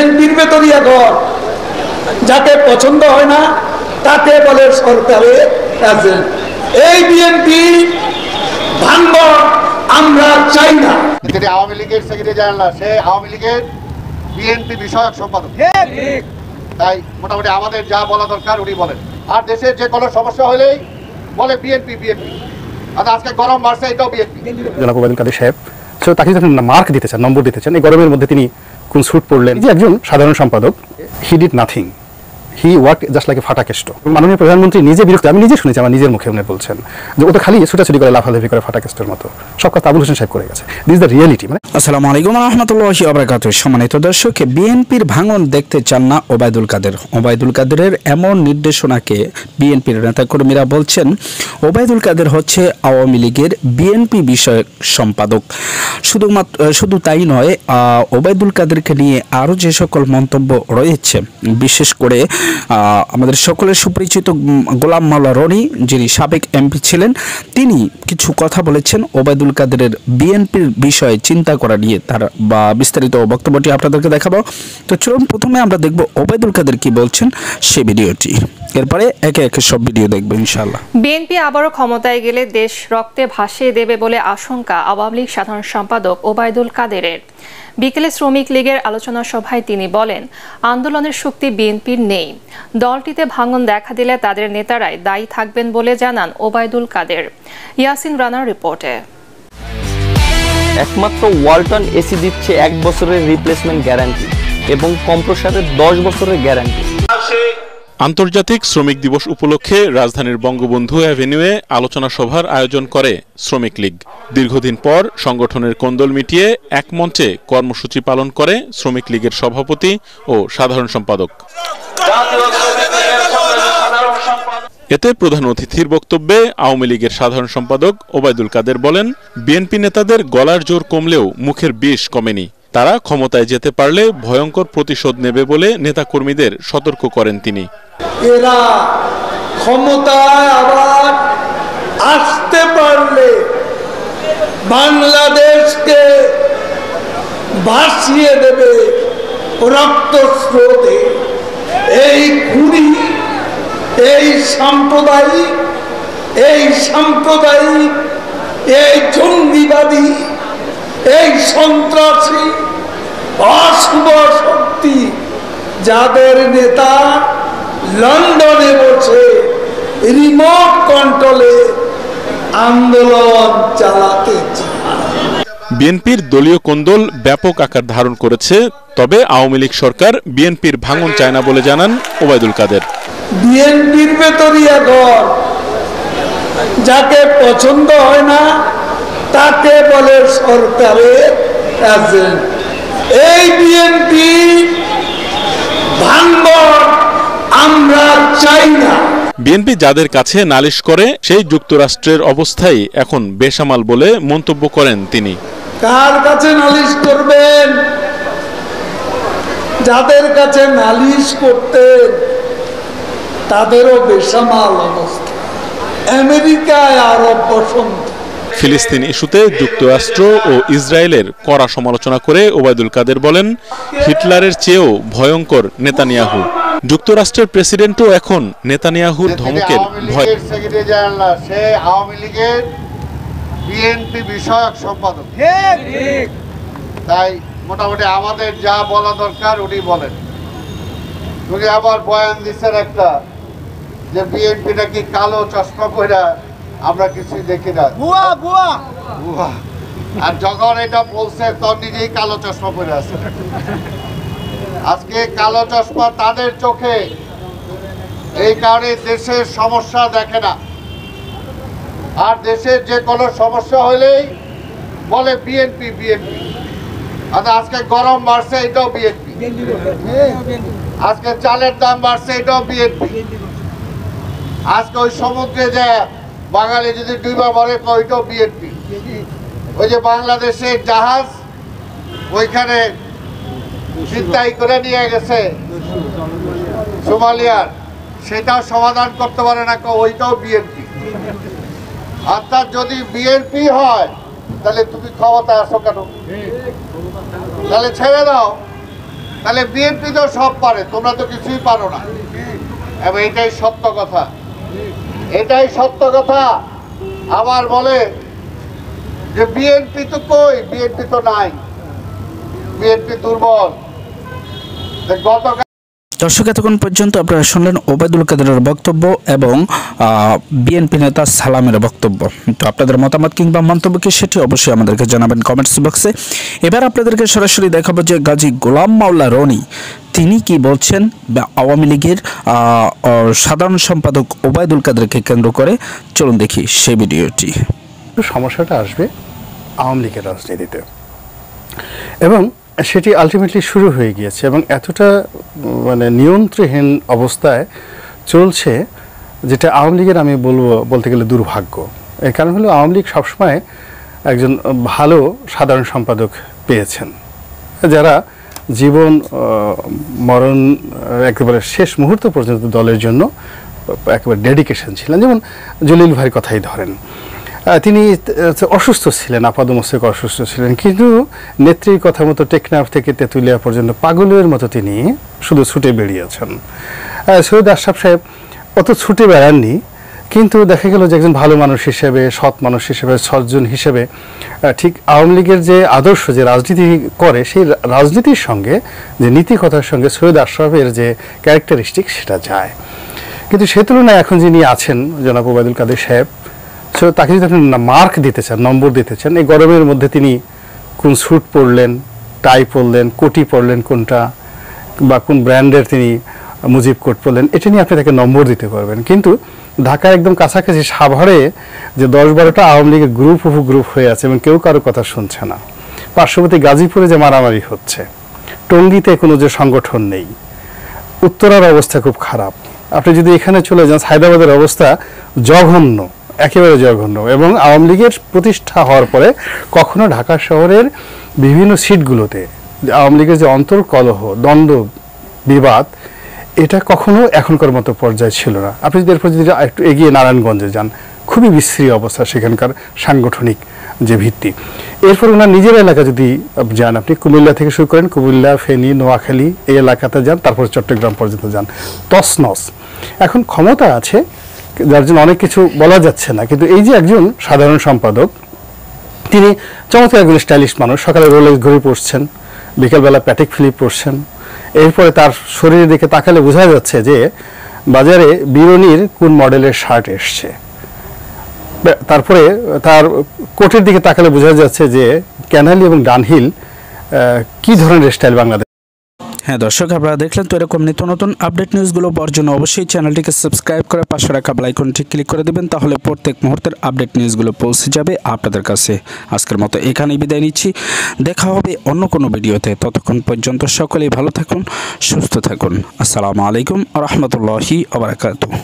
বিএনপির ভেতরিয়া ঘর, যাকে পছন্দ হয় না তাকে বলে সরকারে এজেন্ট। এই বিএনপি ভাঙব আমরা চাই না। আওয়ামী লীগের সেক্রেটারি জেনারেল, সে আওয়ামী লীগের বিএনপি বিষয়ক সম্পাদক, তাই মোটামুটি আমাদের যা বলা দরকার উনি বলেন। আর দেশের যে কোনো সমস্যা হলেই বলে বিএনপি বিএনপি। আজকে গরম বাড়ছে, এটাও বিএনপি। জনাব ওবায়দুল কাদের সাহেব তাকে যখন মার্ক দিতে চান, নম্বর দিতে চান, এই গরমের মধ্যে তিনি কোন স্যুট পরলেন? যে একজন সাধারণ সম্পাদক, he did nothing, he work just like a Fatakeshto. মাননীয় প্রধানমন্ত্রী নিজে বিরক্ত, আমি নিজে শুনেছি, আমার নিজের মুখে উনি বলছেন যে ও তো খালি ছুটাছুটি করে লাফালাফি করে ফাটাকেস্টের মতো, সব কথা আবুল হোসেন সাহেব করে গেছে। This the reality. আসসালামু আলাইকুম রাহমাতুল্লাহি ওয়া বারাকাতুহু। সম্মানিত দর্শক, বিএনপির ভাঙন দেখতে চান না ওবায়দুল কাদের। ওবায়দুল কাদেরের এমন নির্দেশনাকে বিএনপির নেতাকর্মীরা বলছেন ওবায়দুল কাদের হচ্ছে আওয়ামী লীগের বিএনপি বিষয়ক সম্পাদক। শুধু তাই নয়, ওবায়দুল কাদেরকে নিয়ে আরও যে সকল মন্তব্য রয়েছে, বিশেষ করে আমাদের সকলের সুপরিচিত গোলাম মাওলা রনি, যিনি সাবেক এমপি ছিলেন, তিনি কিছু কথা বলেছেন ওবায়দুল কাদেরের বিএনপির বিষয়ে চিন্তা করা নিয়ে। তার বিস্তারিত বক্তব্যটি আপনাদেরকে দেখাবো। তো চলুন প্রথমে আমরা দেখব ওবায়দুল কাদের কি বলছেন সে ভিডিওটি, এরপরে একে একে সব ভিডিও দেখবো ইনশাআল্লাহ। বিএনপি আবারও ক্ষমতায় গেলে দেশ রক্তে ভাসিয়ে দেবে বলে আশঙ্কা আওয়ামী লীগ সাধারণ সম্পাদক ওবায়দুল কাদেরের। বিকেলে শ্রমিক লীগের আলোচনা সভায় তিনি বলেন, আন্দোলনের শক্তি বিএনপির নেই, দলটিতে ভাঙন দেখা দিলে তাদের নেতারাই দায়ী থাকবেন বলে জানান ওবায়দুল কাদের। ইয়াসিন রানার রিপোর্টে। একমাত্র ওয়ালটন এসি দিচ্ছে 1 বছরের রিপ্লেসমেন্ট গ্যারান্টি এবং কম্প্রেসারের 10 বছরের গ্যারান্টি। আন্তর্জাতিক শ্রমিক দিবস উপলক্ষে রাজধানীর বঙ্গবন্ধু অ্যাভিনিউয়ে আলোচনা সভার আয়োজন করে শ্রমিক লীগ। দীর্ঘদিন পর সংগঠনের কোন্দল মিটিয়ে এক মঞ্চে কর্মসূচি পালন করে শ্রমিক লীগের সভাপতি ও সাধারণ সম্পাদক। এতে প্রধান অতিথির বক্তব্যে আওয়ামী লীগের সাধারণ সম্পাদক ওবায়দুল কাদের বলেন, বিএনপি নেতাদের গলার জোর কমলেও মুখের বিষ কমেনি। তারা ক্ষমতায় যেতে পারলে ভয়ঙ্কর প্রতিশোধ নেবে বলে নেতাকর্মীদের সতর্ক করেন তিনি। এরা ক্ষমতায় আবার আসতে পারলে বাংলাদেশকে ভাসিয়ে দেবে রক্তস্রোতে। এই খুনি, এই সাম্প্রদায়িক, এই জঙ্গিবাদী, এই সন্ত্রাসী অশুভ শক্তি, যাদের নেতা লন্ডনে বসে রিমোট কন্ট্রোলে আন্দোলন চালাতে চায়। বিএনপির দলীয় কোন্দল ব্যাপক আকার ধারণ করেছে, তবে আওয়ামী লীগ সরকার বিএনপির ভাঙন চায় না বলে জানান ওবায়দুল কাদের। বিএনপির ভেতরিয়া ঘর, যাকে পছন্দ হয় না তাকে বলে সরকারের এজেন্ট। এই বিএনপি ভাঙব আমরা চাই না। বিএনপি যাদের কাছে নালিশ করে সেই যুক্তরাষ্ট্রের অবস্থাই এখন বেসামাল বলে মন্তব্য করেন তিনি। কার কাছে নালিশ করবেন? যাদের কাছে নালিশ করতেন তাদেরও বেসামাল অবস্থা। আমেরিকায় আরব বসন্ত। ফিলিস্তিন ইস্যুতে যুক্তরাষ্ট্র ও ইসরায়েলের কড়া সমালোচনা করে ওবায়দুল কাদের বলেন, হিটলারের চেয়েও ভয়ঙ্কর নেতানিয়াহু। যুক্তরাষ্ট্রের প্রেসিডেন্টও এখন নেতানিয়াহুর ধমকের ভয়। সেক্রেটারি জেনারেল, সে আওয়ামী লীগের বিএনপি বিষয়ক সম্পাদক, তাই মোটামুটি আমাদের যা বলা দরকার উনি বলেন। উনি আবার বয়ান দিচ্ছেন একটা, যে বিএনপি নাকি কালো চশমা পরে আমরা কিছুই দেখি না। আর যখন এটা বলছে তখন নিজেই কালো চশমা পরে আছে। আজকে কালো চশমা তাদের চোখে, এই কারণে দেশের সমস্যা দেখে না। আর দেশের যে কোনো সমস্যা হলেই বলে বিএনপি বিএনপি। আজকে গরম বাড়ছে, এটাও বিএনপি। আজকে চালের দাম বাড়ছে, এটাও বিএনপি। আজকে ওই সমুদ্রে যে বাঙালি যদি ডুবা মরে, ওইটাও বিএনপি। ওই যে বাংলাদেশের জাহাজ ওইখানে ছিনতাই করে নিয়ে গেছে সোমালিয়ার, সেটাও সমাধান করতে পারে না, ওইটাও বিএনপি। অর্থাৎ যদি বিএনপি হয় তাহলে তুমি ক্ষমতা আসো কেন? তাহলে ছেড়ে দাও, তাহলে বিএনপি তো সব পারে, তোমরা তো কিছুই পারো না। এবং এটাই সত্য কথা, এটাই সত্য কথা। আবার বলে যে বিএনপি তো কই, বিএনপি তো নাই, বিএনপি দুর্বল। গতকাল দর্শক, এতক্ষণ পর্যন্ত আপনারা শুনলেন ওবায়দুল কাদেরের বক্তব্য এবং বিএনপি নেতা সালামের বক্তব্য। তো আপনাদের মতামত কিংবা মন্তব্য কি সেটি অবশ্যই আমাদেরকে জানাবেন কমেন্টস বক্সে। এবার আপনাদেরকে সরাসরি দেখাবো যে গাজী গোলাম মাওলা রনি তিনি কি বলছেন আওয়ামী লীগের সাধারণ সম্পাদক ওবায়দুল কাদেরকে কেন্দ্র করে। চলুন দেখি সেই ভিডিওটি। সমস্যাটা আসবে আওয়ামী লীগের রাজনীতিতে এবং সেটি আলটিমেটলি শুরু হয়ে গিয়েছে এবং এতটা মানে নিয়ন্ত্রণহীন অবস্থায় চলছে যেটা আওয়ামী লীগের আমি বলতে গেলে দুর্ভাগ্য। এর কারণ হলো আওয়ামী লীগ সবসময় একজন ভালো সাধারণ সম্পাদক পেয়েছেন যারা জীবন মরণ একেবারে শেষ মুহূর্ত পর্যন্ত দলের জন্য একেবারে ডেডিকেশন ছিলেন। যেমন জলিল ভাইয়ের কথাই ধরেন, তিনি অসুস্থ ছিলেন, আপাদমস্তক অসুস্থ ছিলেন, কিন্তু নেত্রীর কথা মতো টেকনাফ থেকে তেঁতুলিয়া পর্যন্ত পাগলের মতো তিনি শুধু ছুটে বেরিয়েছেন। সৈয়দ আশরাফ সাহেব অত ছুটে বেড়াননি, কিন্তু দেখা গেল যে একজন ভালো মানুষ হিসেবে, সৎ মানুষ হিসেবে, সজ্জন হিসেবে ঠিক আওয়ামী লীগের যে আদর্শ, যে রাজনীতি করে সেই রাজনীতির সঙ্গে, যে নীতিকথার সঙ্গে সৈয়দ আশরাফের যে ক্যারেক্টারিস্টিক সেটা যায়। কিন্তু সে তুলনায় এখন যিনি আছেন জনাব ওবায়দুল কাদের সাহেব, তাকে যদি আপনি মার্ক দিতে চান, নম্বর দিতে চান, এই গরমের মধ্যে তিনি কোন স্যুট পরলেন, টাই পরলেন, কোটি পরলেন কোনটা, বা কোন ব্র্যান্ডের তিনি মুজিব কোট পরলেন, এটা নিয়ে আপনি তাকে নম্বর দিতে পারবেন। কিন্তু ঢাকার একদম কাছাকাছি সাভারে যে 10-12টা আওয়ামী লীগের গ্রুপ হয়ে আছে এবং কেউ কারো কথা শুনছে না, পার্শ্ববর্তী গাজীপুরে যে মারামারি হচ্ছে, টঙ্গীতে কোনো যে সংগঠন নেই, উত্তরার অবস্থা খুব খারাপ, আপনি যদি এখানে চলে যান হায়দ্রাবাদের অবস্থা জঘন্য, একেবারে জঘন্য। এবং আওয়ামী লীগের প্রতিষ্ঠা হওয়ার পরে কখনো ঢাকা শহরের বিভিন্ন সিটগুলোতে আওয়ামী লীগের যে অন্তর্কলহ, দ্বন্দ্ব, বিবাদ, এটা কখনো এখনকার মতো পর্যায়ে ছিল না। আপনি যদি এরপর যদি একটু এগিয়ে নারায়ণগঞ্জে যান, খুবই বিশ্রী অবস্থা সেখানকার সাংগঠনিক যে ভিত্তি। এরপর ওনার নিজের এলাকা যদি যান, আপনি কুমিল্লা থেকে শুরু করেন, কুমিল্লা, ফেনী, নোয়াখালী এই এলাকাতে যান, তারপর চট্টগ্রাম পর্যন্ত যান, তছনছ। এখন ক্ষমতা আছে যার জন্য অনেক কিছু বলা যাচ্ছে না, কিন্তু এই যে একজন সাধারণ সম্পাদক, তিনি চমৎকার একজন স্টাইলিশ মানুষ, সকালে রোলেক্স ঘড়ি পরছেন, বিকেলবেলা প্যাটেক ফিলিপ পরছেন, এরপরে তার শরীরের দিকে তাকালে বোঝা যাচ্ছে যে বাজারে বিরনির কোন মডেলের শার্ট এসছে, তারপরে তার কোটের দিকে তাকালে বোঝা যাচ্ছে যে ক্যানালি এবং ডানহিল কি ধরনের স্টাইল বাংলাদেশ। হ্যাঁ দর্শক, আপনারা দেখলেন। তো এরকম নিত্য নতুন আপডেট নিউজগুলো পাওয়ার জন্য অবশ্যই চ্যানেলটিকে সাবস্ক্রাইব করে পাশে রাখা বেল আইকনটি ক্লিক করে দেবেন, তাহলে প্রত্যেক মুহূর্তের আপডেট নিউজগুলো পৌঁছে যাবে আপনাদের কাছে। আজকের মতো এখানেই বিদায় নিচ্ছি, দেখা হবে অন্য কোনো ভিডিওতে। ততক্ষণ পর্যন্ত সকলেই ভালো থাকুন, সুস্থ থাকুন। আসসালামু আলাইকুম ওয়া রাহমাতুল্লাহি ওয়া বারাকাতুহু।